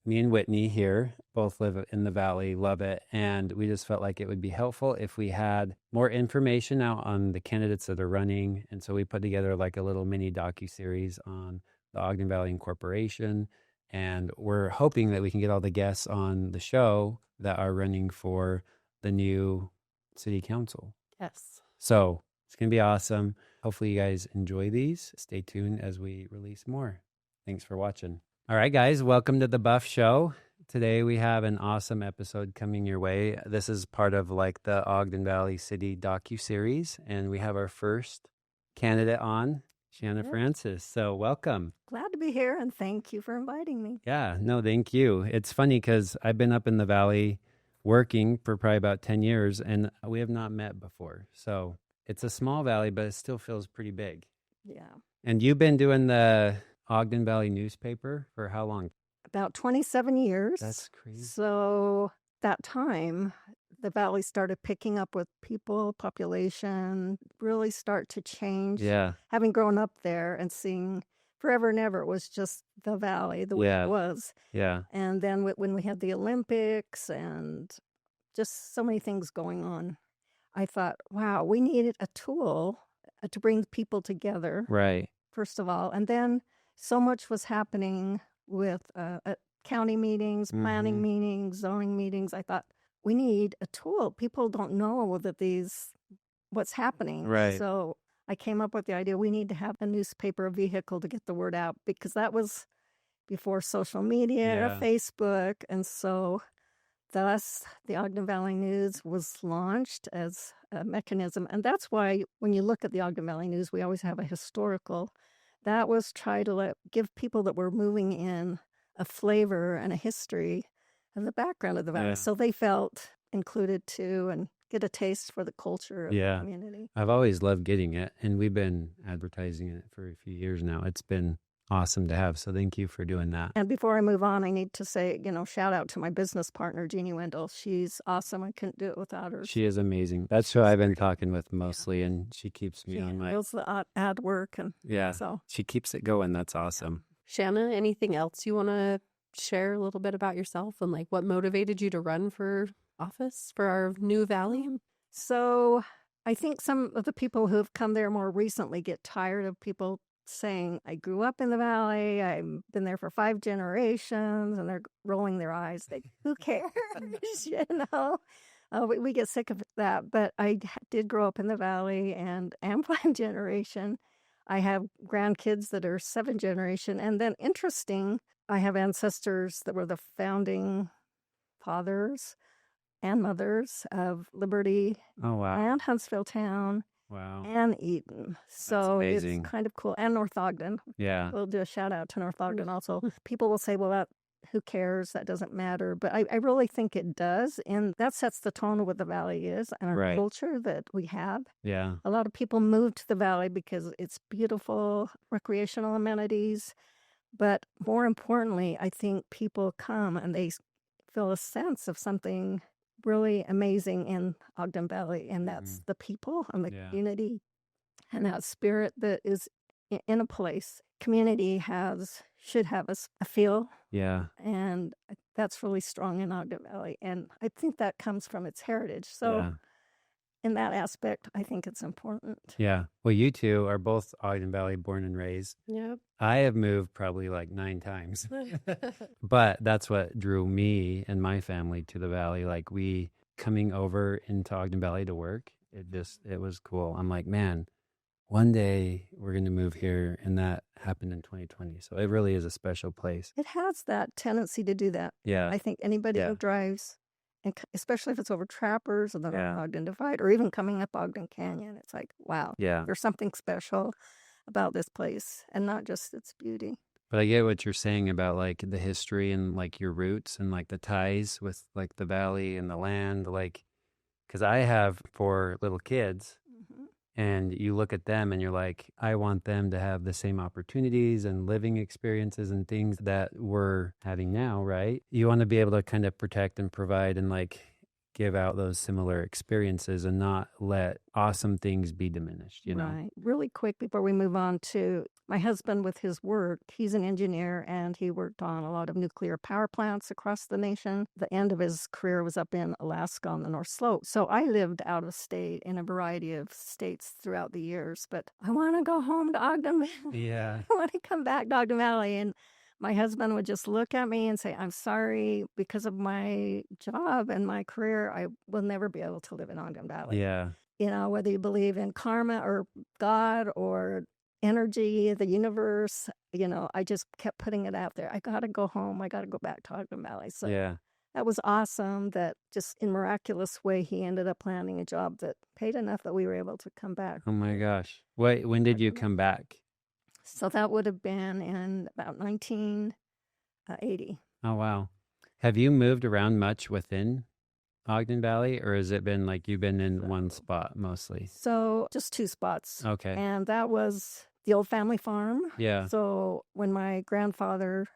me and Whitney here both live in the Valley, love it. And we just felt like it would be helpful if we had more information out on the candidates that are running. And so we put together like a little mini docuseries on the Ogden Valley Incorporation. And we're hoping that we can get all the guests on the show that are running for the new city council. Yes. So it's going to be awesome. Hopefully you guys enjoy these. Stay tuned as we release more. Thanks for watching. All right, guys, welcome to the Buff Show. Today we have an awesome episode coming your way. This is part of like the Ogden Valley City docuseries, and we have our first candidate on, Shanna Francis. So welcome. Glad to be here, and thank you for inviting me. Yeah, no, thank you. It's funny because I've been up in the Valley working for probably about 10 years, and we have not met before. So it's a small valley, but it still feels pretty big. Yeah. And you've been doing the Ogden Valley newspaper for how long? About 27 years. That's crazy. So that time, the valley started picking up with people, population, really start to change. Yeah. Having grown up there and seeing forever and ever, it was just the valley, the way it was. Yeah. And then when we had the Olympics and just so many things going on, I thought, wow, we needed a tool to bring people together. Right. First of all. And then so much was happening with county meetings, planning meetings, zoning meetings. I thought, we need a tool. People don't know that what's happening. Right. So I came up with the idea we need to have a newspaper, a vehicle to get the word out, because that was before social media, Facebook. And so thus the Ogden Valley News was launched as a mechanism. And that's why when you look at the Ogden Valley News, we always have a historical. That was try to give people that were moving in a flavor and a history and the background of the valley. So they felt included too and get a taste for the culture of the community. I've always loved getting it, and we've been advertising it for a few years now. It's been awesome to have, so thank you for doing that. And before I move on, I need to say, shout out to my business partner, Jeannie Wendell. She's awesome. I couldn't do it without her. She is amazing. That's who I've been talking with mostly, and she keeps me on my... She does the ad work. And so she keeps it going. That's awesome. Shanna, anything else you want to share a little bit about yourself and like what motivated you to run for office for our new valley? So I think some of the people who have come there more recently get tired of people saying, I grew up in the valley, I've been there for 5 generations, and they're rolling their eyes. Who cares? We get sick of that. But I did grow up in the valley and am 5 generation. I have grandkids that are 7 generation. And then interesting, I have ancestors that were the founding fathers and mothers of Liberty and Huntsville Town. Wow. And Eden. So it's kind of cool. And North Ogden. Yeah. We'll do a shout out to North Ogden also. People will say, well, who cares? That doesn't matter. But I really think it does. And that sets the tone of what the valley is and our culture that we have. Yeah. A lot of people move to the valley because it's beautiful recreational amenities. But more importantly, I think people come and they feel a sense of something really amazing in Ogden Valley, and that's the people and the community and that spirit that is in a place. Community should have a feel. Yeah. And that's really strong in Ogden Valley. And I think that comes from its heritage. So in that aspect, I think it's important. Yeah. Well, you two are both Ogden Valley born and raised. Yep. I have moved probably like 9 times. But that's what drew me and my family to the valley. Like we coming over into Ogden Valley to work, it was cool. I'm like, man, one day we're going to move here. And that happened in 2020. So it really is a special place. It has that tendency to do that. Yeah. I think anybody who drives, and especially if it's over Trappers or the North Ogden Divide or even coming up Ogden Canyon, it's like, wow, there's something special about this place and not just its beauty. But I get what you're saying about like the history and like your roots and like the ties with like the valley and the land, like, because I have 4 little kids and you look at them and you're like, I want them to have the same opportunities and living experiences and things that we're having now, right? You want to be able to kind of protect and provide and like give out those similar experiences and not let awesome things be diminished, you know? Right. Really quick before we move on to my husband with his work, he's an engineer and he worked on a lot of nuclear power plants across the nation. The end of his career was up in Alaska on the North Slope. So I lived out of state in a variety of states throughout the years, but I want to go home to Ogden Valley. Yeah. I want to come back to Ogden Valley. And my husband would just look at me and say, I'm sorry, because of my job and my career, I will never be able to live in Ogden Valley. Yeah. You know, whether you believe in karma or God or energy, the universe, you know, I just kept putting it out there. I got to go home. I got to go back to Ogden Valley. So Yeah. that was awesome that just in miraculous way, he ended up landing a job that paid enough that we were able to come back. Oh my gosh. When did you come back? So that would have been in about 1980. Oh, wow. Have you moved around much within Ogden Valley, or has it been like you've been in one spot mostly? So just 2 spots. Okay. And that was the old family farm. Yeah. So when my grandfather,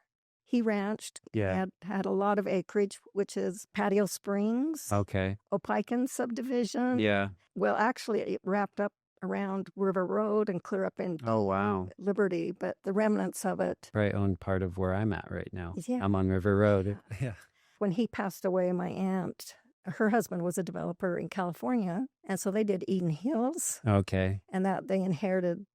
he ranched, Yeah. had a lot of acreage, which is Patio Springs, Okay. Opaikan subdivision. Yeah. Well, actually, it wrapped up around River Road and clear up in Oh, wow. Liberty, but the remnants of it. Probably own part of where I'm at right now. Yeah. I'm on River Road. Yeah. When he passed away, my aunt, her husband was a developer in California, and so they did Eden Hills, Okay. and that they inherited.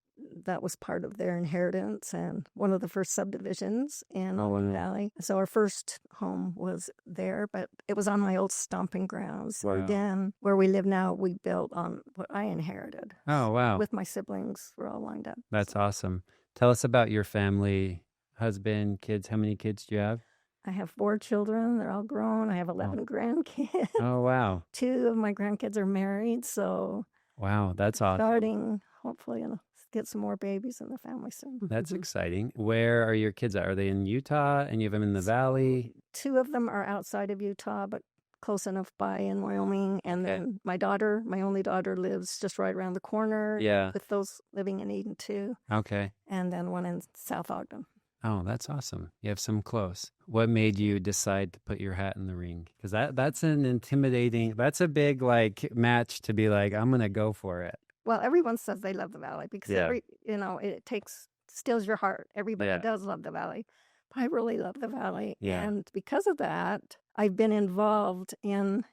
That was part of their inheritance and one of the first subdivisions in Ogden Valley. So our first home was there, but it was on my old stomping grounds. Wow. Then where we live now, we built on what I inherited. Oh, wow. With my siblings, we're all lined up. That's awesome. Tell us about your family, husband, kids. How many kids do you have? I have 4 children. They're all grown. I have 11 grandkids. Oh, wow. 2 of my grandkids are married. So Wow. That's awesome. starting, hopefully, get some more babies in the family soon. That's exciting. Where are your kids at? Are they in Utah and you have them in the valley? 2 of them are outside of Utah, but close enough by in Wyoming. And Okay. then my daughter, my only daughter, lives just right around the corner. Yeah. With those living in Eden too. Okay. And then one in South Ogden. Oh, that's awesome. You have some close. What made you decide to put your hat in the ring? Because that's an intimidating, that's a big like match to be like, I'm going to go for it. Well, everyone says they love the valley because Yeah. it steals your heart. Everybody Yeah. does love the valley. But I really love the valley. Yeah. And because of that, I've been involved in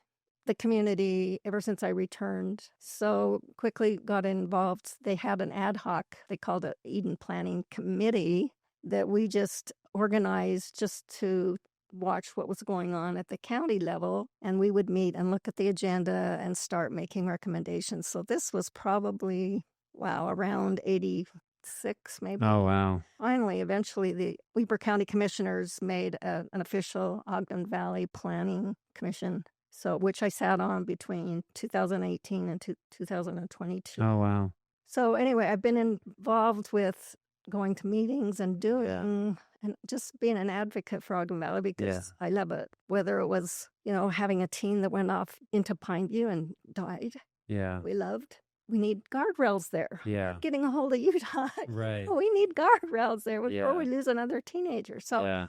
the community ever since I returned. So quickly got involved. They had an ad hoc, they called it Eden Planning Committee, that we just organized just to watch what was going on at the county level, and we would meet and look at the agenda and start making recommendations. So this was probably, around 86 maybe. Oh, wow. Finally, eventually, the Weber County Commissioners made an official Ogden Valley Planning Commission, so which I sat on between 2018 and 2022. Oh, wow. So anyway, I've been involved with going to meetings and doing and just being an advocate for Ogden Valley because I love it. Whether it was, having a team that went off into Pineview and died, Yeah. we loved. We need guardrails there. Yeah. Getting a hold of Utah. Right. We need guardrails there before Yeah. we lose another teenager. So, Yeah.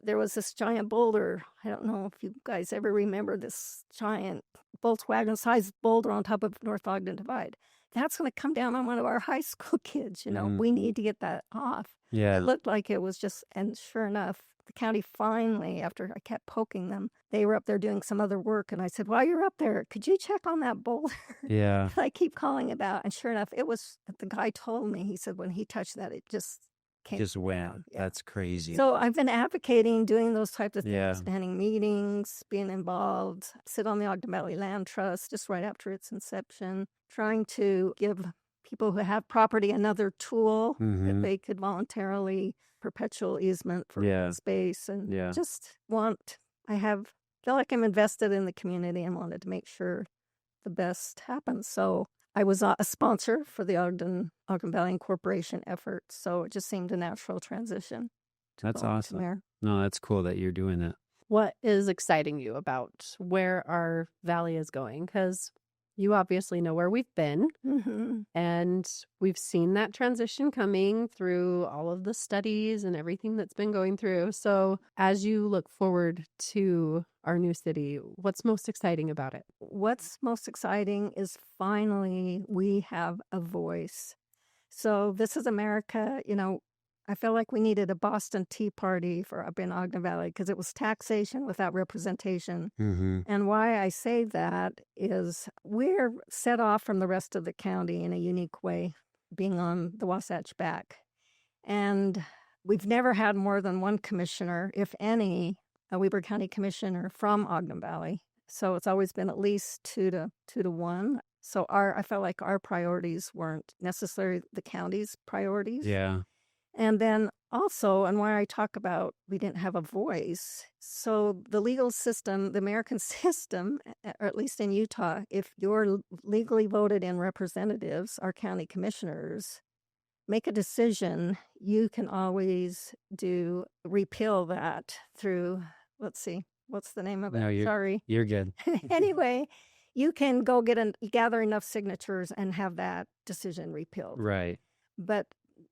there was this giant boulder. I don't know if you guys ever remember this giant Volkswagen-sized boulder on top of North Ogden Divide. That's going to come down on one of our high school kids. We need to get that off. Yeah. It looked like it was just, and sure enough, the county finally, after I kept poking them, they were up there doing some other work. And I said, while you're up there, could you check on that boulder Yeah. that I keep calling about? And sure enough, it was, the guy told me, he said, when he touched that, it just came Just went. down. Yeah. That's crazy. So I've been advocating, doing those types of things, Yeah. attending meetings, being involved, sit on the Ogden Valley Land Trust just right after its inception, trying to give people who have property another tool that they could voluntarily perpetual easement for space and just feel like I'm invested in the community and wanted to make sure the best happens. So I was a sponsor for the Ogden Valley Incorporation effort, so it just seemed a natural transition. That's awesome. No, that's cool that you're doing it. What is exciting you about where our valley is going? Because You obviously know where we've been, Mm-hmm. and we've seen that transition coming through all of the studies and everything that's been going through. So, as you look forward to our new city, what's most exciting about it? What's most exciting is finally we have a voice. So this is America. I feel like we needed a Boston Tea Party for up in Ogden Valley because it was taxation without representation. Mm-hmm. And why I say that is we're set off from the rest of the county in a unique way, being on the Wasatch Back. And we've never had more than one commissioner, if any, a Weber County commissioner from Ogden Valley. So it's always been at least 2 to 1. So I felt like our priorities weren't necessarily the county's priorities. Yeah. And then also, and why I talk about we didn't have a voice. So the legal system, the American system, or at least in Utah, if you're legally voted in representatives, our county commissioners, make a decision, you can always repeal that through, let's see, what's the name of it? No, Sorry. you're good. Anyway, you can go gather enough signatures and have that decision repealed. Right. But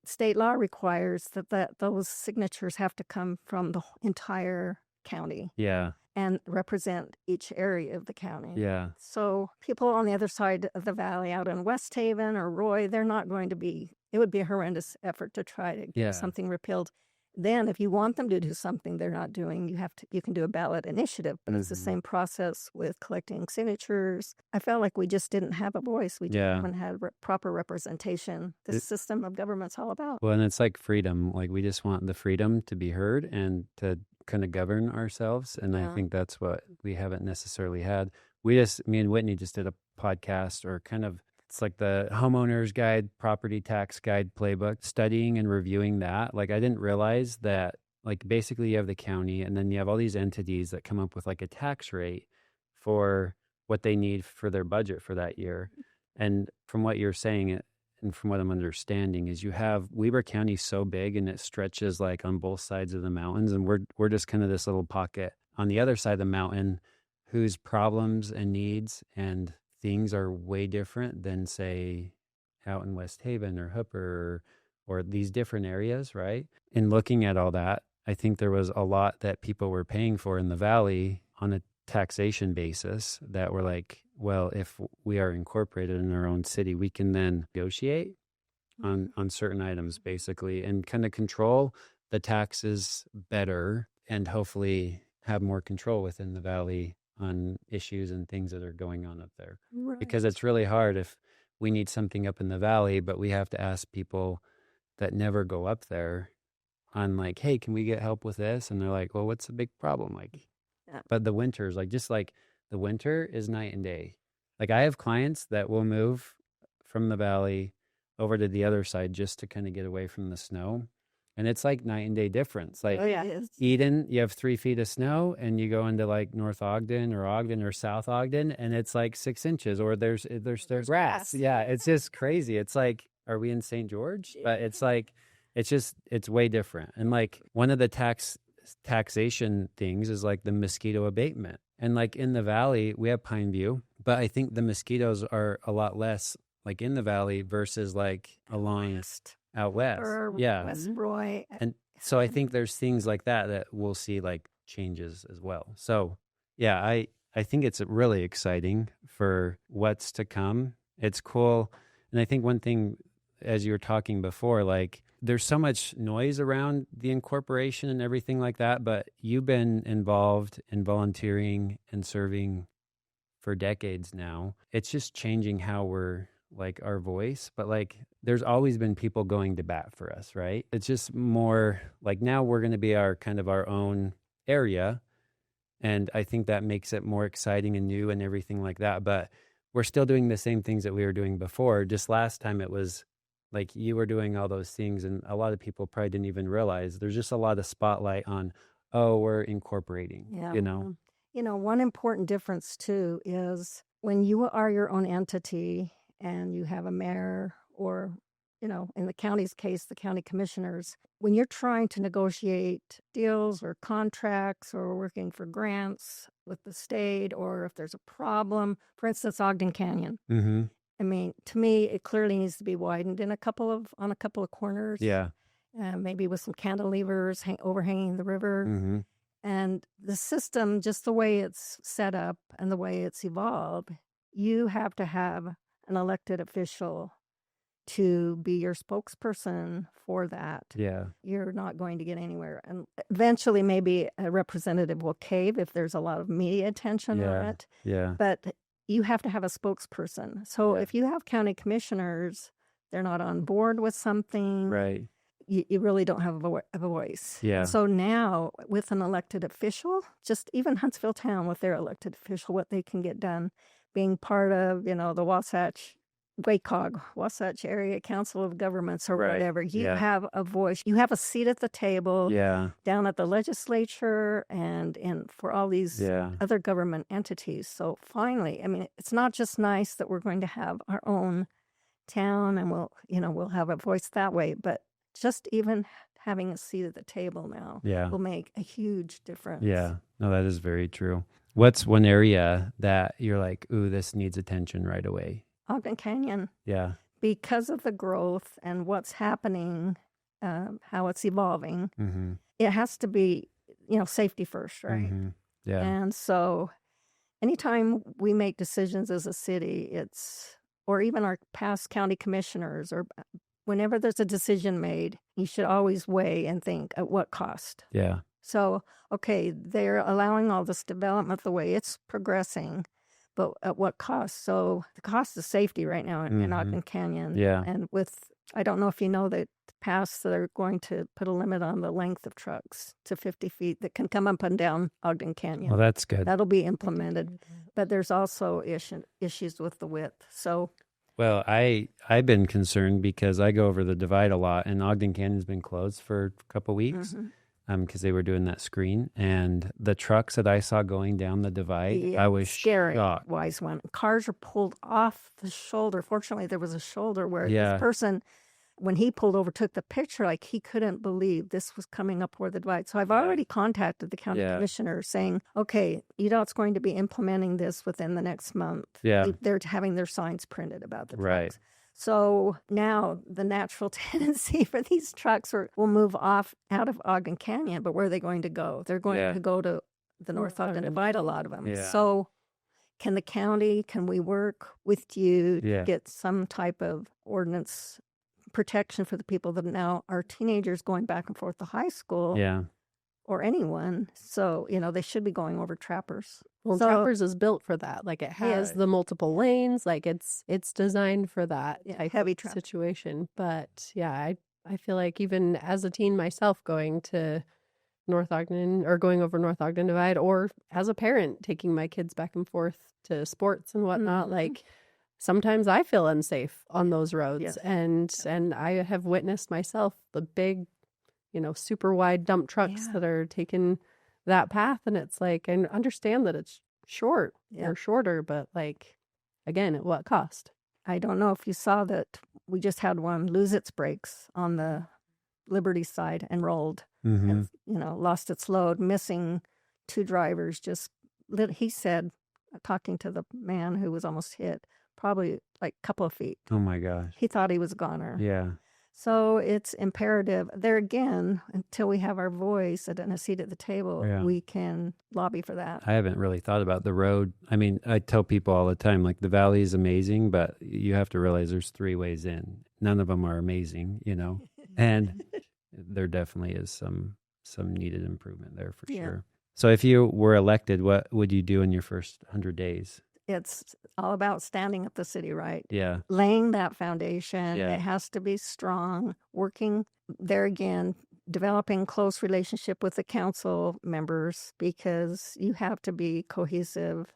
state law requires that those signatures have to come from the entire county Yeah. and represent each area of the county. Yeah. So people on the other side of the valley out in West Haven or Roy, they're not going to be, it would be a horrendous effort to try to Yeah. get something repealed. Then if you want them to do something they're not doing, you can do a ballot initiative, but it's the same process with collecting signatures. I felt like we just didn't have a voice. We just Yeah. haven't had proper representation. This system of government's all about. Well, and it's like freedom. Like we just want the freedom to be heard and to kind of govern ourselves. And I Yeah. think that's what we haven't necessarily had. Me and Whitney just did a podcast or kind of, it's like the homeowner's guide, property tax guide playbook, studying and reviewing that. Like I didn't realize that like basically you have the county and then you have all these entities that come up with like a tax rate for what they need for their budget for that year. And from what you're saying, and from what I'm understanding, is you have Weber County so big and it stretches like on both sides of the mountains, and we're just kind of this little pocket on the other side of the mountain whose problems and needs and things are way different than say out in West Haven or Hooper or these different areas, right? In looking at all that, I think there was a lot that people were paying for in the valley on a taxation basis that were like, well, if we are incorporated in our own city, we can then negotiate on certain items basically and kind of control the taxes better and hopefully have more control within the valley on issues and things that are going on up there. Right. Because it's really hard if we need something up in the valley, but we have to ask people that never go up there on like, hey, can we get help with this? And they're like, well, what's the big problem? Like, Yeah. but the winters, like just like the winter is night and day. Like I have clients that will move from the valley over to the other side just to kind of get away from the snow. And it's like night and day difference. Like Oh, yeah, it is. Eden, you have 3 feet of snow and you go into like North Ogden or South Ogden and it's like 6 inches or there's grass. grass. Yeah. It's just crazy. It's like, are we in St. George? But it's like, it's way different. And like one of the taxation things is like the mosquito abatement. And like in the valley, we have Pine View, but I think the mosquitoes are a lot less like in the valley versus like along out west. Or Yeah. West Roy. And so I think there's things like that we'll see like changes as well. So yeah, I think it's really exciting for what's to come. It's cool. And I think one thing, as you were talking before, like there's so much noise around the incorporation and everything like that, but you've been involved in volunteering and serving for decades now. It's just changing how we're like our voice, but like there's always been people going to bat for us, right? It's just more like now we're going to be our kind of our own area. And I think that makes it more exciting and new and everything like that. But we're still doing the same things that we were doing before. Just last time it was like you were doing all those things and a lot of people probably didn't even realize there's just a lot of spotlight on, oh, we're incorporating, Yeah. you know? One important difference too is when you are your own entity and you have a mayor or, in the county's case, the county commissioners, when you're trying to negotiate deals or contracts or working for grants, with the state, or if there's a problem. For instance, Ogden Canyon. Mm-hmm. I mean, to me, it clearly needs to be widened on a couple of corners. Yeah. Maybe with some cantilevers overhanging the river. Mm-hmm. And the system, just the way it's set up and the way it's evolved, you have to have an elected official to be your spokesperson for that. Yeah. You're not going to get anywhere. And eventually, maybe a representative will cave if there's a lot of media attention on it. Yeah. But you have to have a spokesperson. So if you have county commissioners, they're not on board with something. Right. You really don't have a voice. Yeah. And so now, with an elected official, just even Huntsville Town with their elected official, what they can get done, being part of, the Wasatch Area Council of Governments or whatever, you have a voice. You have a seat at the table down at the legislature and for all these other government entities. So finally, I mean, it's not just nice that we're going to have our own town and we'll have a voice that way, but just even having a seat at the table now will make a huge difference. Yeah. No, that is very true. What's one area that you're like, ooh, this needs attention right away? Ogden Canyon. Yeah. Because of the growth and what's happening, how it's evolving, it has to be, safety first, right? Mm-hmm. Yeah. And so anytime we make decisions as a city, or even our past county commissioners, or whenever there's a decision made, you should always weigh and think at what cost. Yeah. So, okay, they're allowing all this development the way it's progressing, but at what cost? So the cost of safety right now in Ogden Canyon. Yeah. And I don't know if you know that past they're going to put a limit on the length of trucks to 50 feet that can come up and down Ogden Canyon. Well, that's good. That'll be implemented. But there's also issues with the width. So... Well, I've been concerned because I go over the divide a lot, and Ogden Canyon's been closed for a couple weeks because they were doing that screen. And the trucks that I saw going down the divide, I was scary. shocked. Wise one. Cars are pulled off the shoulder. Fortunately, there was a shoulder where this person, when he pulled over, took the picture, like he couldn't believe this was coming up over the divide. So I've already contacted the county commissioner saying, okay, UDOT's going to be implementing this within the next month. Yeah. They're having their signs printed about the trucks. Right. So now the natural tendency for these trucks will move out of Ogden Canyon, but where are they going to go? They're going to go to the North Ogden Divide, a lot of them. Yeah. So can we work with you to get some type of ordinance protection for the people that now are teenagers going back and forth to high school or anyone. So, they should be going over Trappers. Well, Trappers is built for that. Like it has the multiple lanes, like it's designed for that type heavy of traffic situation. But I feel like even as a teen myself going to North Ogden or going over North Ogden Divide, or as a parent taking my kids back and forth to sports and whatnot, like sometimes I feel unsafe on those roads. And I have witnessed myself the big, super wide dump trucks that are taking that path. And it's like, I understand that it's short or shorter, but like, again, at what cost? I don't know if you saw that we just had one lose its brakes on the Liberty side and rolled and, lost its load, missing 2 drivers. He said, talking to the man who was almost hit, probably like a couple of feet. Oh my gosh. He thought he was a goner. Yeah. So it's imperative there again, until we have our voice and a seat at the table, we can lobby for that. I haven't really thought about the road. I mean, I tell people all the time, like the valley is amazing, but you have to realize there's 3 ways in. None of them are amazing, and there definitely is some needed improvement there for sure. So if you were elected, what would you do in your first 100 days? It's all about standing up the city, right? Yeah. Laying that foundation. Yeah. It has to be strong. Working there again, developing close relationship with the council members, because you have to be cohesive.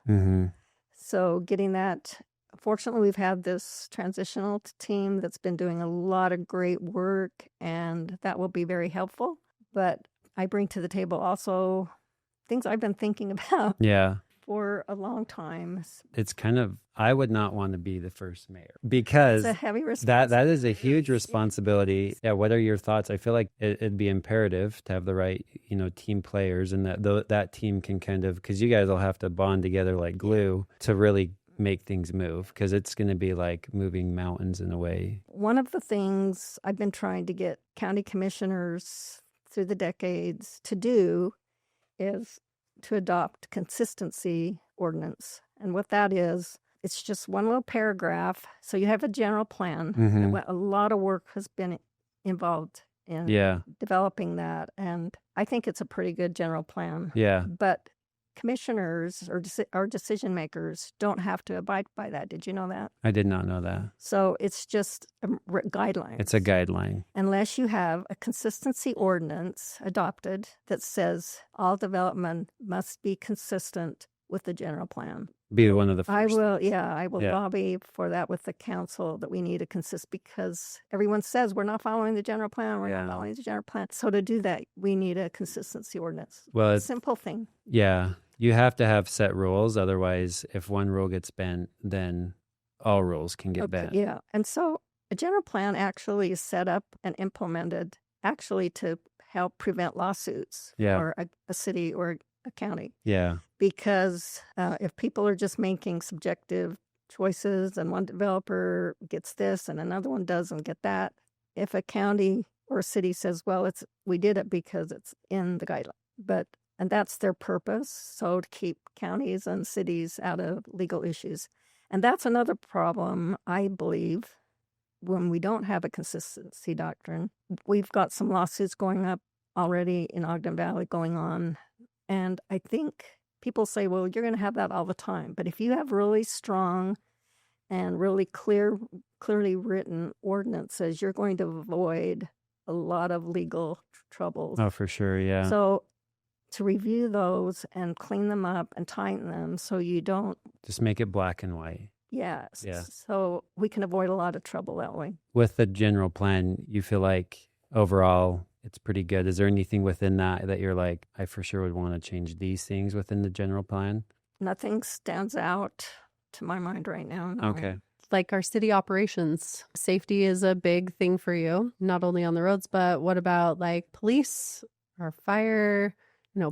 So getting that. Fortunately, we've had this transitional team that's been doing a lot of great work, and that will be very helpful. But I bring to the table also things I've been thinking about. Yeah. for a long time. It's kind of, I would not want to be the first mayor It's because a heavy responsibility. that is a huge responsibility. Yeah. What are your thoughts? I feel like it'd be imperative to have the right, team players, and that team can kind of, because you guys will have to bond together like glue to really make things move, because it's going to be like moving mountains in a way. One of the things I've been trying to get county commissioners through the decades to do is to adopt consistency ordinance. And what that is, it's just one little paragraph. So you have a general plan. Mhm. And a lot of work has been involved in Yeah. developing that. And I think it's a pretty good general plan. Yeah. But commissioners or decision makers don't have to abide by that. Did you know that? I did not know that. So it's just a guideline. It's a guideline. Unless you have a consistency ordinance adopted that says all development must be consistent with the general plan. Be one of the first. I will Yeah. lobby for that with the council, that we need a because everyone says we're not following the general plan. We're Yeah. not following the general plan. So to do that, we need a consistency ordinance. Well, it's, Simple thing. yeah, you have to have set rules. Otherwise, if one rule gets bent, then all rules can get bent. Yeah. And so a general plan actually is set up and implemented actually to help prevent lawsuits Yeah. for a city or a county. Yeah. Because if people are just making subjective choices and one developer gets this and another one doesn't get that, if a county or a city says, well, we did it because it's in the guideline, and that's their purpose, so to keep counties and cities out of legal issues. And that's another problem, I believe, when we don't have a consistency doctrine. We've got some lawsuits going up already in Ogden Valley going on, and I think people say, well, you're going to have that all the time. But if you have really strong and really clearly written ordinances, you're going to avoid a lot of legal troubles. Oh, for sure. Yeah. So to review those and clean them up and tighten them so you don't. Just make it black and white. Yes. Yeah. So we can avoid a lot of trouble that way. With the general plan, you feel like overall it's pretty good. Is there anything within that you're like, I for sure would want to change these things within the general plan? Nothing stands out to my mind right now. No. Okay. Like our city operations, safety is a big thing for you, not only on the roads, but what about like police or fire,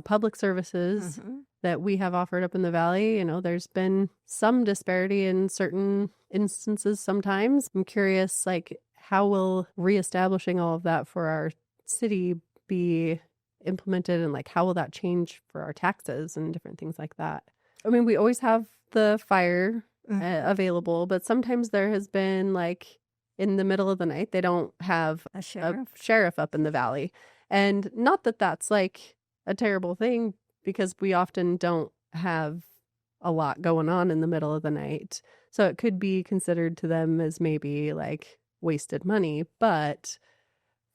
public services Mhm. that we have offered up in the valley? There's been some disparity in certain instances sometimes. I'm curious, like, how will reestablishing all of that for our city be implemented, and like how will that change for our taxes and different things like that? I mean, we always have the fire available, but sometimes there has been like in the middle of the night, they don't have A sheriff. a sheriff up in the valley. And not that that's like a terrible thing, because we often don't have a lot going on in the middle of the night. So it could be considered to them as maybe like wasted money. But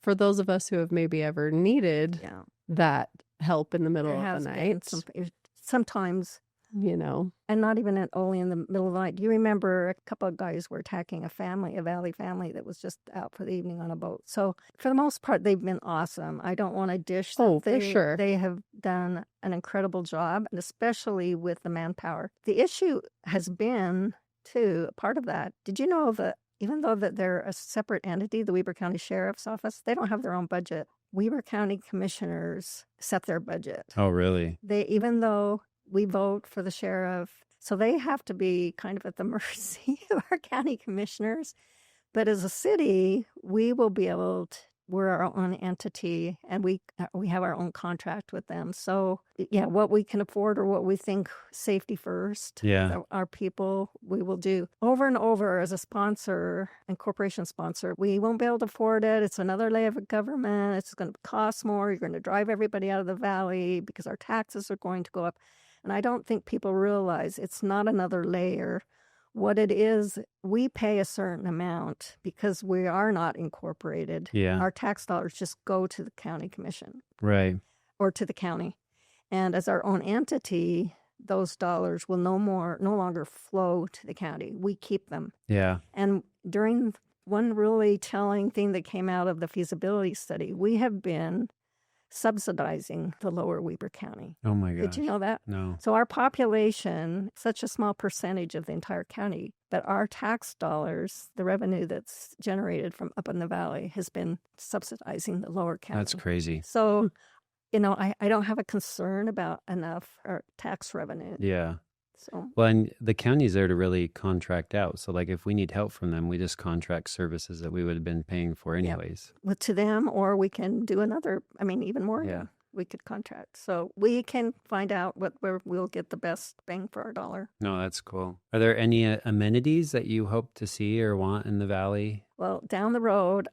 for those of us who have maybe ever needed Yeah. that help in the middle There of has the been night, sometimes, and not even only in the middle of the night. Do you remember a couple of guys were attacking a valley family that was just out for the evening on a boat? So for the most part, they've been awesome. I don't want to dish them. Oh, for sure. They have done an incredible job, and especially with the manpower. The issue has been, too, part of that. Did you know that even though that they're a separate entity, the Weber County Sheriff's Office, they don't have their own budget. Weber County commissioners set their budget. Oh, really? Even though we vote for the sheriff, so they have to be kind of at the mercy of our county commissioners. But as a city, we will be able to, we're our own entity, and we have our own contract with them. So yeah, what we can afford or what we think safety first, Yeah. our people, we will do over and over as a sponsor and corporation sponsor. We won't be able to afford it. It's another layer of government. It's going to cost more. You're going to drive everybody out of the valley because our taxes are going to go up. And I don't think people realize it's not another layer. What it is, we pay a certain amount because we are not incorporated. Yeah. Our tax dollars just go to the county commission Right. or to the county. And as our own entity, those dollars will no longer flow to the county. We keep them. Yeah. And during one really telling thing that came out of the feasibility study, we have been subsidizing the lower Weber County. Oh my Did gosh. you know that? No. So our population, such a small percentage of the entire county, but our tax dollars, the revenue that's generated from up in the valley, has been subsidizing the lower county. That's crazy. So, I don't have a concern about enough tax revenue. Yeah. So, Well, and the county's there to really contract out. So, like, if we need help from them, we just contract services that we would have been paying for anyways. to them, or we can do even more. Yeah. We could contract. So we can find out where we'll get the best bang for our dollar. No, that's cool. Are there any amenities that you hope to see or want in the valley? Well, down the road,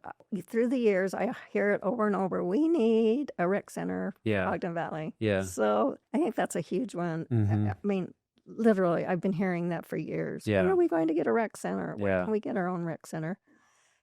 through the years, I hear it over and over. We need a rec center for Yeah. Ogden Valley. Yeah. So I think that's a huge one. Mhm. I mean, literally, I've been hearing that for years. Yeah. When are we going to get a rec center? When Yeah. can we get our own rec center?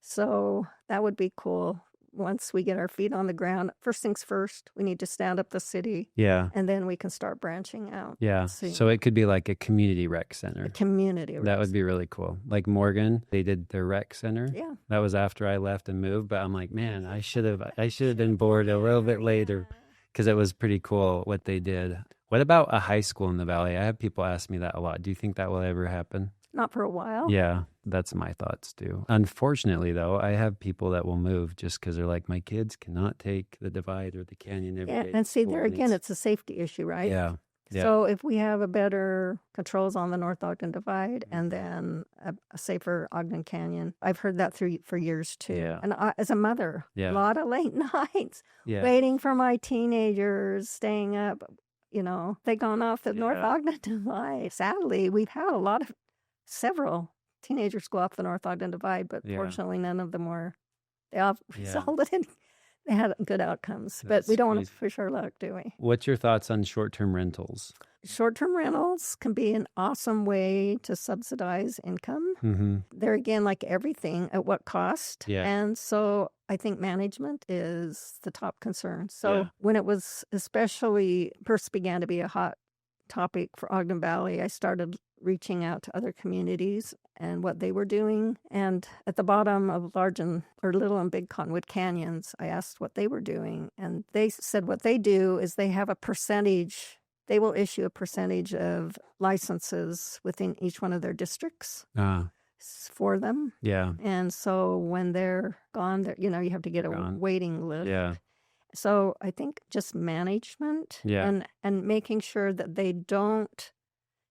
So that would be cool. Once we get our feet on the ground, first things first, we need to stand up the city, Yeah. and then we can start branching out. Yeah. See. So it could be like a community rec center. A community. That rec would be really cool. Like Morgan, they did their rec center. Yeah. That was after I left and moved, but I'm like, man, I should have been bored a little bit later because it was pretty cool what they did. What about a high school in the valley? I have people ask me that a lot. Do you think that will ever happen? Not for a while. Yeah, that's my thoughts too. Unfortunately, though, I have people that will move just because they're like, my kids cannot take the divide or the canyon every Yeah, day. and see, School there again, needs- it's a safety issue, right? Yeah. Yeah. So if we have a better controls on the North Ogden Divide and then a safer Ogden Canyon, I've heard that for years too. Yeah. And as a mother, Yeah. a lot of late nights Yeah. waiting for my teenagers, staying up. They've gone off the North Yeah. Ogden Divide. Sadly, we've had several teenagers go off the North Ogden Divide, but Yeah. fortunately, none of them they all Yeah. resulted in, they had good outcomes. But That's we don't want to crazy. push our luck, do we? What's your thoughts on short-term rentals? Short-term rentals can be an awesome way to subsidize income. Mm-hmm. There again, like everything, at what cost? Yeah. And so I think management is the top concern. So Yeah. when it was especially first began to be a hot topic for Ogden Valley, I started reaching out to other communities and what they were doing. And at the bottom of Little and Big Cottonwood Canyons, I asked what they were doing. And they said what they do is they have a percentage. They will issue a percentage of licenses within each one of their districts for them. Yeah. And so when they're gone, you have to get a Gone. waiting list. Yeah. So I think just management Yeah. and making sure that they don't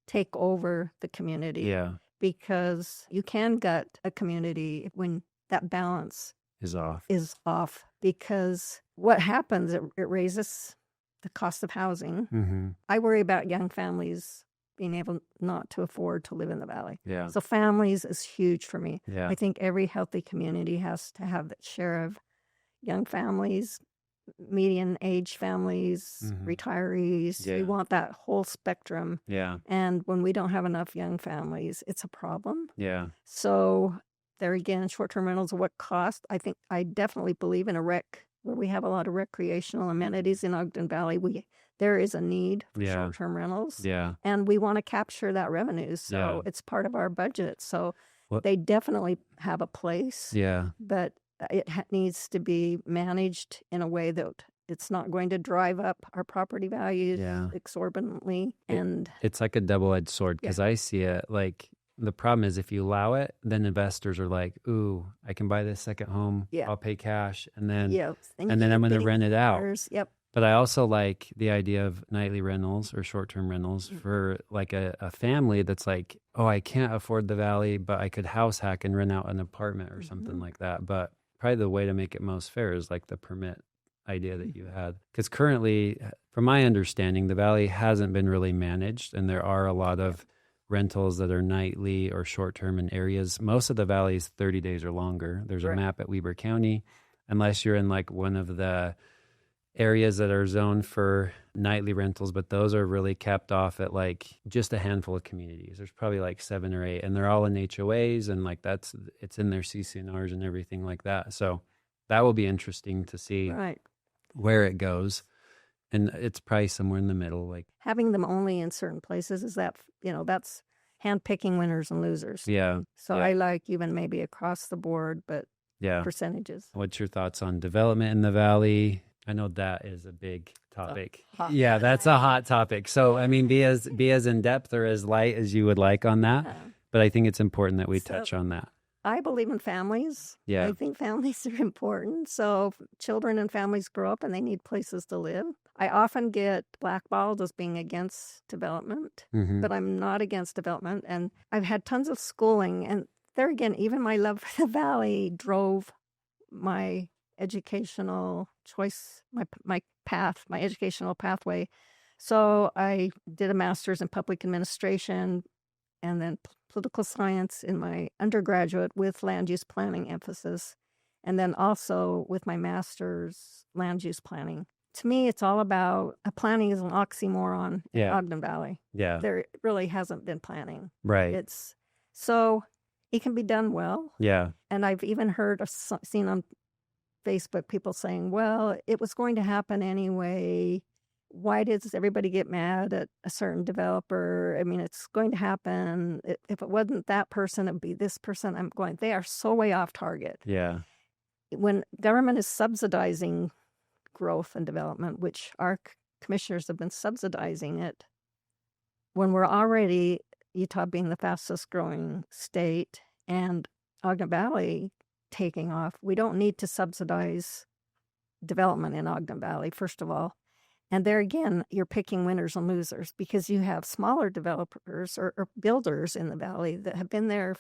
take over the community. Yeah. Because you can gut a community when that balance Is off. is off. Because what happens, it raises the cost of housing. Mm-hmm. I worry about young families being able not to afford to live in the valley. Yeah. So families is huge for me. Yeah. I think every healthy community has to have that share of young families, median age families, Mhm. retirees. Yeah. We want that whole spectrum. Yeah. And when we don't have enough young families, it's a problem. Yeah. So there again, short-term rentals, what cost? I definitely believe in where we have a lot of recreational amenities in Ogden Valley. There is a need for Yeah. short-term rentals. Yeah. And we want to capture that revenue. So Yeah. it's part of our budget. So What- they definitely have a place, Yeah. but it needs to be managed in a way that it's not going to drive up our property values Yeah. exorbitantly. And It's like a double-edged sword because I see it like the problem is if you allow it, then investors are like, ooh, I can buy this second home. Yeah. I'll pay cash. And then and then I'm going to rent it out. Yep. But I also like the idea of nightly rentals or short-term rentals Mm-hmm. for like a family that's like, oh, I can't afford the valley, but I could house hack and rent out an apartment or something Mm-hmm. like that. But probably the way to make it most fair is like the permit idea that you Mm-hmm. had. Because currently, from my understanding, the valley hasn't been really managed, and there are a lot of rentals that are nightly or short-term in areas. Most of the valley is 30 days or longer. There's a Correct. map at Weber County, unless you're in like one of the areas that are zoned for nightly rentals, but those are really capped off at like just a handful of communities. There's probably like 7 or 8, and they're all in HOAs, and like it's in their CCNRs and everything like that. So that will be interesting to see Right. where it goes. And it's probably somewhere in the middle. Like, Having them only in certain places that's handpicking winners and losers. yeah, So yeah. I like even maybe across the board, but yeah. percentages. What's your thoughts on development in the valley? I know that is a big topic. hot. Yeah, that's a hot topic. So, I mean, be as in depth or as light as you would like on that. But I think it's important that we touch on that. I believe in families. Yeah. I think families are important. So children and families grow up and they need places to live. I often get blackballed as being against development, but I'm not against development. And I've had tons of schooling. And there again, even my love for the Valley drove my educational choice, my path, my educational pathway. So I did a master's in public administration and then political science in my undergraduate with land use planning emphasis, and then also with my master's land use planning. To me, it's all about planning is an oxymoron in Ogden Valley. Yeah. There really hasn't been planning. Right. So it can be done well. Yeah. And I've even seen on Facebook people saying, well, it was going to happen anyway. Why does everybody get mad at a certain developer? I mean, it's going to happen. If it wasn't that person, it would be this person. They are so way off target. Yeah. When government is subsidizing growth and development, which our commissioners have been subsidizing it, when we're already, Utah being the fastest growing state and Ogden Valley taking off, we don't need to subsidize development in Ogden Valley, first of all. And there again, you're picking winners and losers because you have smaller developers or builders in the valley that have been there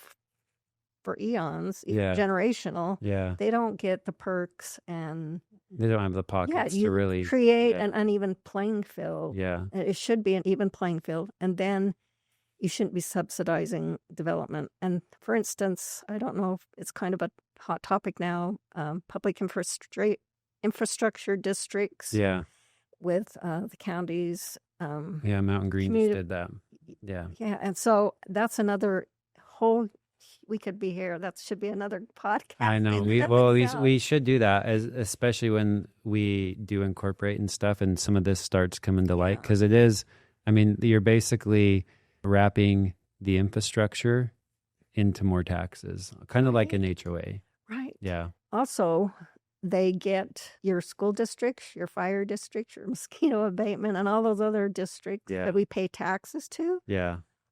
for eons, generational. Yeah. They don't get the perks and they don't have the pockets to really create an uneven playing field. Yeah. It should be an even playing field. And then you shouldn't be subsidizing development. And for instance, I don't know if it's kind of a hot topic now, public infrastructure districts. Yeah. With the counties. Mountain Greens did that. Yeah. Yeah. And so that's another whole, we could be here. That should be another podcast. I know. We should do that, especially when we do incorporate and stuff and some of this starts coming to light. Because it is, I mean, you're basically wrapping the infrastructure into more taxes, kind of like an HOA. Right. Yeah. Also, they get your school districts, your fire districts, your mosquito abatement, and all those other districts that we pay taxes to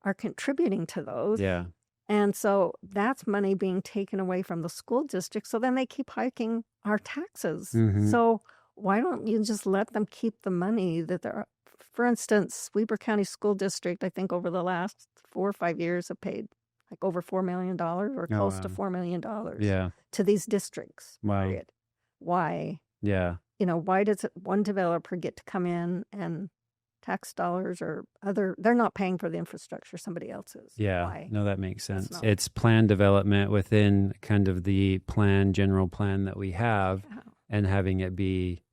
are contributing to those. Yeah. And so that's money being taken away from the school district. So then they keep hiking our taxes. So why don't you just let them keep the money that they're, for instance, Weber County School District, I think over the last 4 or 5 years have paid like over $4 million or close to $4 million to these districts. Wow. Period. Why? Yeah. Why does one developer get to come in and tax dollars or they're not paying for the infrastructure, somebody else is. Yeah. Why? No, that makes sense. It's plan development within kind of the general plan that we have and having it be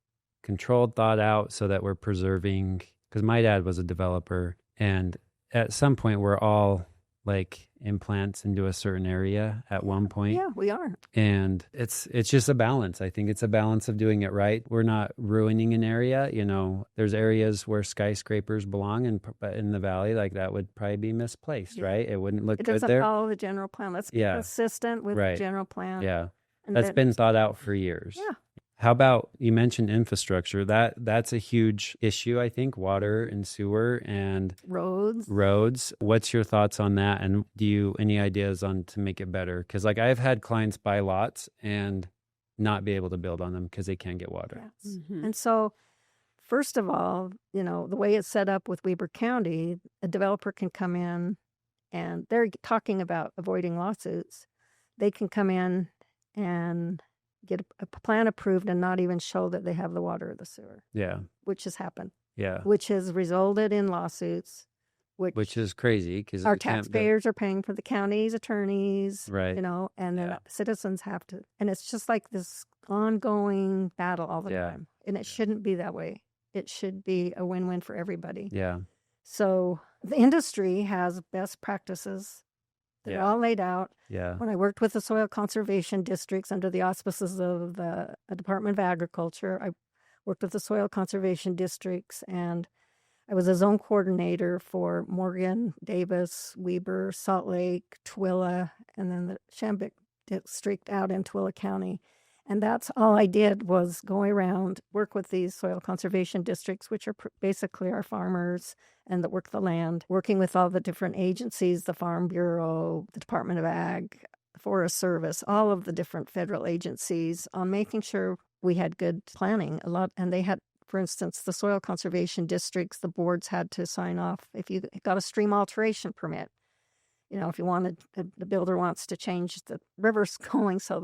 controlled, thought out so that we're preserving, because my dad was a developer and at some point we're all like implants into a certain area at one point. Yeah, we are. And it's just a balance. I think it's a balance of doing it right. We're not ruining an area. There's areas where skyscrapers belong, and in the valley, like that would probably be misplaced, right? It wouldn't look good there. It doesn't follow the general plan. Let's be consistent with the general plan. Yeah, that's been thought out for years. Yeah. How about, you mentioned infrastructure. That's a huge issue, I think, water and sewer and roads. What's your thoughts on that? And any ideas on to make it better? Because like I've had clients buy lots and not be able to build on them because they can't get water. Yes. And so first of all, the way it's set up with Weber County, a developer can come in and they're talking about avoiding lawsuits. They can come in and get a plan approved and not even show that they have the water or the sewer. Yeah. Which has happened. Yeah. Which has resulted in lawsuits. Which is crazy because our taxpayers are paying for the county's attorneys. Right. And the citizens have to. And it's just like this ongoing battle all the time. And it shouldn't be that way. It should be a win-win for everybody. Yeah. So the industry has best practices. They're all laid out. Yeah. When I worked with the soil conservation districts under the auspices of the Department of Agriculture, I worked with the soil conservation districts, and I was a zone coordinator for Morgan, Davis, Weber, Salt Lake, Tooele, and then the Shambic district out in Tooele County. And that's all I did was go around, work with these soil conservation districts, which are basically our farmers and that work the land, working with all the different agencies, the Farm Bureau, the Department of Ag, Forest Service, all of the different federal agencies on making sure we had good planning. And they had, for instance, the soil conservation districts, the boards had to sign off if you got a stream alteration permit. If you wanted, the builder wants to change the rivers going so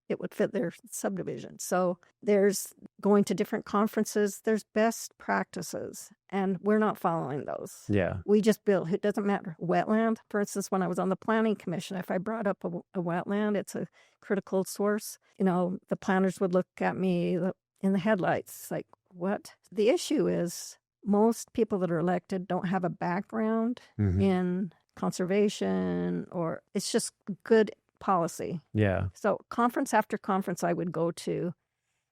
it would fit their subdivision. So there's going to different conferences. There's best practices, and we're not following those. Yeah. We just build. It doesn't matter. Wetland, for instance, when I was on the Planning Commission, if I brought up a wetland, it's a critical source. The planners would look at me in the headlights like, what? The issue is most people that are elected don't have a background in conservation, or it's just good policy. Yeah. So conference after conference I would go to,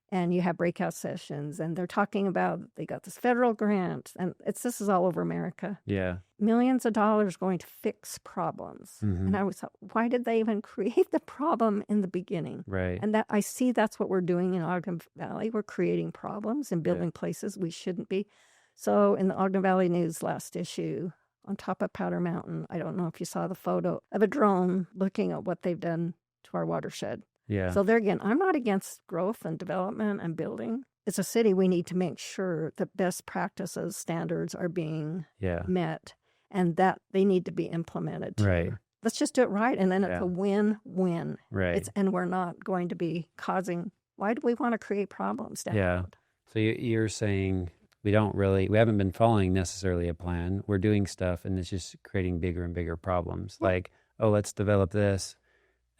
and you have breakout sessions, and they're talking about they got this federal grant, and this is all over America. Yeah. Millions of dollars going to fix problems. And I was, why did they even create the problem in the beginning? Right. And I see that's what we're doing in Ogden Valley. We're creating problems and building places we shouldn't be. So in the Ogden Valley News last issue, on top of Powder Mountain, I don't know if you saw the photo of a drone looking at what they've done to our watershed. Yeah. So there again, I'm not against growth and development and building. As a city, we need to make sure that best practices, standards are being met, and that they need to be implemented. Right. Let's just do it right, and then it's a win-win. Right. And we're not going to be causing, why do we want to create problems down the road? So you're saying we haven't been following necessarily a plan. We're doing stuff, and it's just creating bigger and bigger problems. Like, let's develop this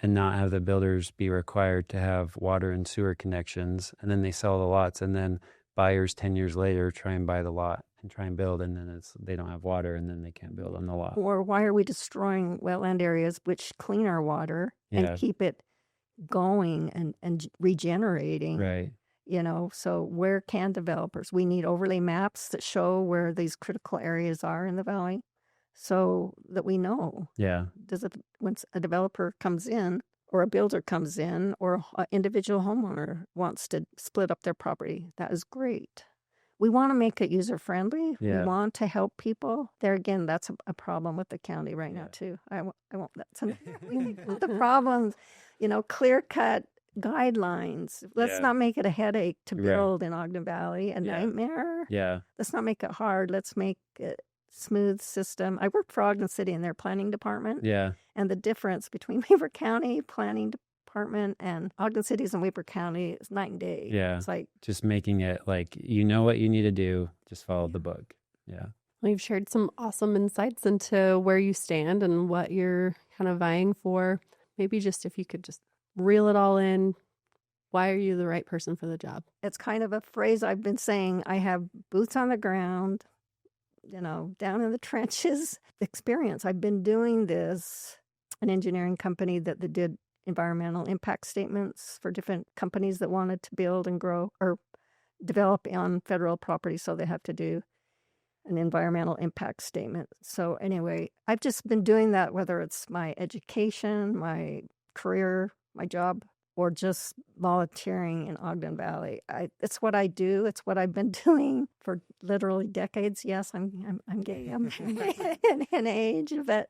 and not have the builders be required to have water and sewer connections. And then they sell the lots, and then buyers 10 years later try and buy the lot and try and build, and then they don't have water, and then they can't build on the lot. Or why are we destroying wetland areas which clean our water and keep it going and regenerating? Right. So where can developers? We need overlay maps that show where these critical areas are in the valley so that we know. Yeah. Once a developer comes in or a builder comes in or an individual homeowner wants to split up their property, that is great. We want to make it user-friendly. Yeah. We want to help people. There again, that's a problem with the county right now, too. I won't, that's the problems, clear-cut guidelines. Let's not make it a headache to build in Ogden Valley, a nightmare. Yeah. Let's not make it hard. Let's make it smooth system. I worked for Ogden City in their planning department. Yeah. And the difference between Weber County planning department and Ogden City's and Weber County is night and day. Yeah. It's like just making it like, what you need to do, just follow the book. Yeah. Well, you've shared some awesome insights into where you stand and what you're kind of vying for. Maybe just if you could just reel it all in. Why are you the right person for the job? It's kind of a phrase I've been saying. I have boots on the ground, down in the trenches experience. I've been doing this, an engineering company that did environmental impact statements for different companies that wanted to build and grow or develop on federal property. So they have to do an environmental impact statement. So anyway, I've just been doing that, whether it's my education, my career, my job, or just volunteering in Ogden Valley. It's what I do. It's what I've been doing for literally decades. Yes, I'm gay. I'm in age, but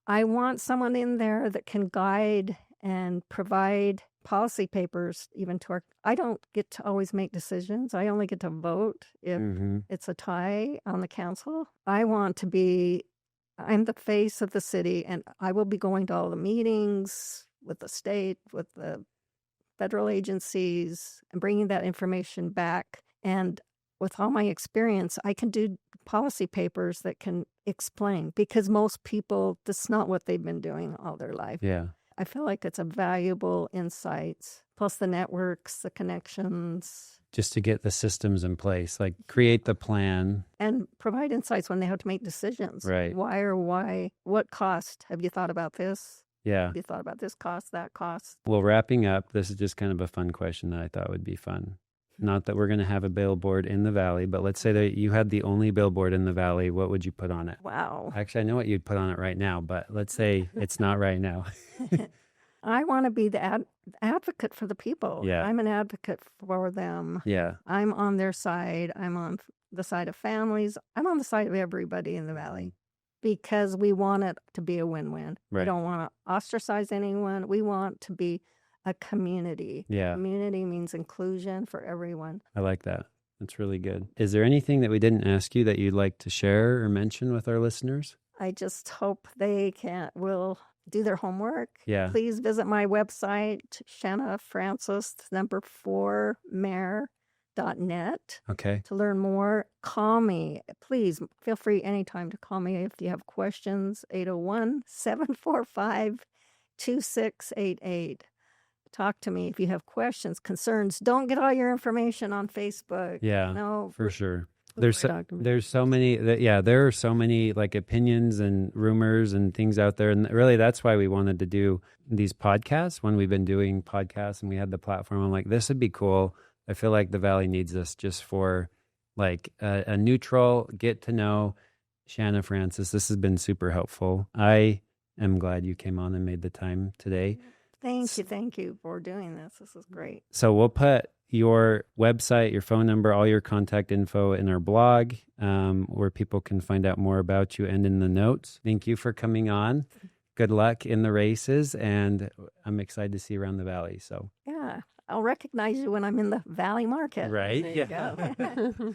I want someone in there that can guide and provide policy papers even to our. I don't get to always make decisions. I only get to vote if it's a tie on the council. I want to be. I'm the face of the city, and I will be going to all the meetings with the state, with the federal agencies, and bringing that information back. And with all my experience, I can do policy papers that can explain, because most people, that's not what they've been doing all their life. Yeah. I feel like it's a valuable insights, plus the networks, the connections. Just to get the systems in place, like create the plan. And provide insights when they have to make decisions. Right. Why? What cost? Have you thought about this? Yeah. Have you thought about this cost, that cost? Well, wrapping up, this is just kind of a fun question that I thought would be fun. Not that we're going to have a billboard in the valley, but let's say that you had the only billboard in the valley. What would you put on it? Wow. Actually, I know what you'd put on it right now, but let's say it's not right now. I want to be the advocate for the people. Yeah. I'm an advocate for them. Yeah. I'm on their side. I'm on the side of families. I'm on the side of everybody in the valley because we want it to be a win-win. We Right. don't want to ostracize anyone. We want to be a community. Yeah. Community means inclusion for everyone. I like that. That's really good. Is there anything that we didn't ask you that you'd like to share or mention with our listeners? I just hope they will do their homework. Yeah. Please visit my website, Shanna Francis, 4 mayor.net. Okay. To learn more. Call me. Please feel free anytime to call me if you have questions. 801-745-2688. Talk to me if you have questions, concerns. Don't get all your information on Facebook. Yeah. No, For sure. Look There's for documents. there's so many there are so many like opinions and rumors and things out there, and really that's why we wanted to do these podcasts. When we've been doing podcasts and we had the platform, I'm like, this would be cool. I feel like the Valley needs this just for like a neutral get to know Shanna Francis. This has been super helpful. I am glad you came on and made the time today. Thank you for doing this. This is great. So we'll put your website, your phone number, all your contact info in our blog, where people can find out more about you, and in the notes. Thank you for coming on. Good luck in the races, and I'm excited to see you around the Valley. So Yeah, I'll recognize you when I'm in the Valley Market. right, There you yeah. go.